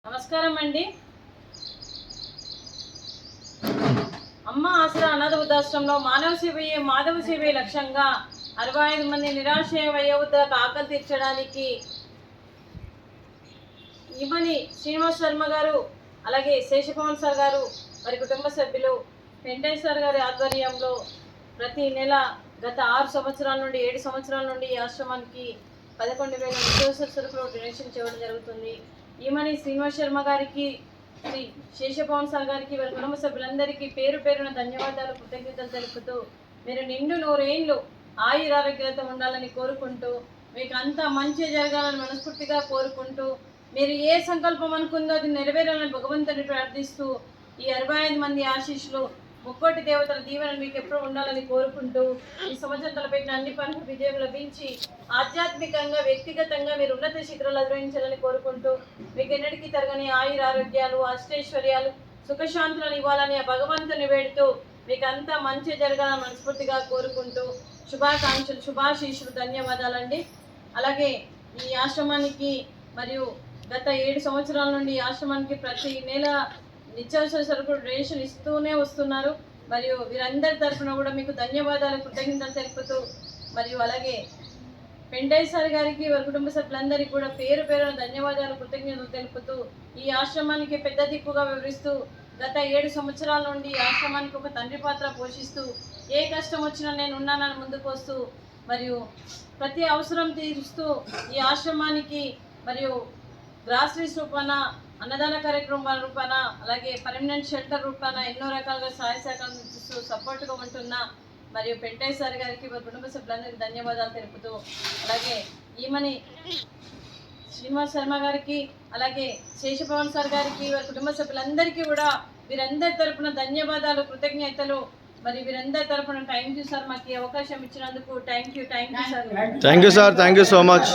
నమస్కారం అండి. అమ్మ ఆసరా అనాథ వృద్ధాశ్రమంలో మాధవ సేవే లక్ష్యంగా 65 మంది నిరాశ్రయ వయోవృద్ధులకు ఆకలి తీర్చడానికి ఇమని శ్రీనివాస్ శర్మ గారు, అలాగే శేషపవన్ సార్ గారు, వారి కుటుంబ సభ్యులు, పెంటయ్య సార్ గారి ఆధ్వర్యంలో ప్రతి నెల గత 6 సంవత్సరాల నుండి 7 సంవత్సరాల నుండి ఈ ఆశ్రమానికి 11,000 నిత్యావసర సరుకులు డొనేషన్ చేయడం జరుగుతుంది. ఈమని శ్రీనివాస్ శర్మ గారికి, శ్రీ శేషపవన్ సార్ గారికి, వారి కుటుంబ సభ్యులందరికీ పేరు పేరున ధన్యవాదాలు, కృతజ్ఞతలు తెలుపుతూ మీరు నిండు 100 ఏళ్ళు ఆయురారోగ్యాలతో ఉండాలని కోరుకుంటూ, మీకు అంతా మంచి జరగాలని మనస్ఫూర్తిగా కోరుకుంటూ, మీరు ఏ సంకల్పం అనుకుందో అది నెరవేరాలని భగవంతుని ప్రార్థిస్తూ, ఈ 65 మంది ఆశీస్సులు, ముక్కోటి దేవతల దీవెనలు మీకు ఎప్పుడూ ఉండాలని కోరుకుంటూ, ఈ సంవత్సరం తలపెట్టిన అన్ని పనులు విజయం లభించి ఆధ్యాత్మికంగా, వ్యక్తిగతంగా మీరు ఉన్నత శిఖరాలు అధిరోహించాలని కోరుకుంటూ, మీకు ఎన్నటికీ తరగని ఆయురారోగ్యాలు, అష్టైశ్వర్యాలు, సుఖశాంతులను ఇవ్వాలని ఆ భగవంతుని వేడుతూ మీకు అంతా మంచి జరగాలని మనస్ఫూర్తిగా కోరుకుంటూ శుభాకాంక్షలు, శుభాశీస్సులు, ధన్యవాదాలండి. అలాగే ఈ ఆశ్రమానికి మరియు గత 7 సంవత్సరాల నుండి ఈ ఆశ్రమానికి ప్రతి నెల నిత్యావసర సరుకులు డొనేషన్ ఇస్తూనే వస్తున్నారు. మరియు వీరందరి తరఫున కూడా మీకు ధన్యవాదాలు, కృతజ్ఞతలు తెలుపుతూ, మరియు అలాగే పెంటయ్య సార్ గారికి, వారి కుటుంబ సభ్యులందరికీ కూడా పేరు పేరున ధన్యవాదాలు, కృతజ్ఞతలు తెలుపుతూ, ఈ ఆశ్రమానికి పెద్ద దిక్కుగా వివరిస్తూ గత 7 సంవత్సరాల నుండి ఈ ఆశ్రమానికి ఒక తండ్రి పాత్ర పోషిస్తూ, ఏ కష్టం వచ్చినా నేను ఉన్నానని ముందుకు వస్తూ, మరియు ప్రతి అవసరం తీరుస్తూ ఈ ఆశ్రమానికి మరియు గ్రాసరీస్ రూపాన, అన్నదాన కార్యక్రమాల రూపాన, అలాగే పర్మనెంట్ షెల్టర్ రూపాన ఎన్నో రకాలుగా సహాయ సహకారం ఇస్తూ సపోర్ట్గా ఉంటున్న మరియు పెంటయ్య సార్ గారికి, వారి కుటుంబ సభ్యులందరికీ ధన్యవాదాలు తెలుపుతూ, అలాగే ఈమని శ్రీనివాస్ శర్మ గారికి, అలాగే శేషపవన్ సార్ గారికి, వారి కుటుంబ సభ్యులందరికీ కూడా వీరందరి తరపున ధన్యవాదాలు, కృతజ్ఞతలు. మరి వీరందరి తరపున థ్యాంక్ యూ సార్, మాకు ఈ అవకాశం ఇచ్చినందుకు thank you sir. Thank you sir, thank you so much.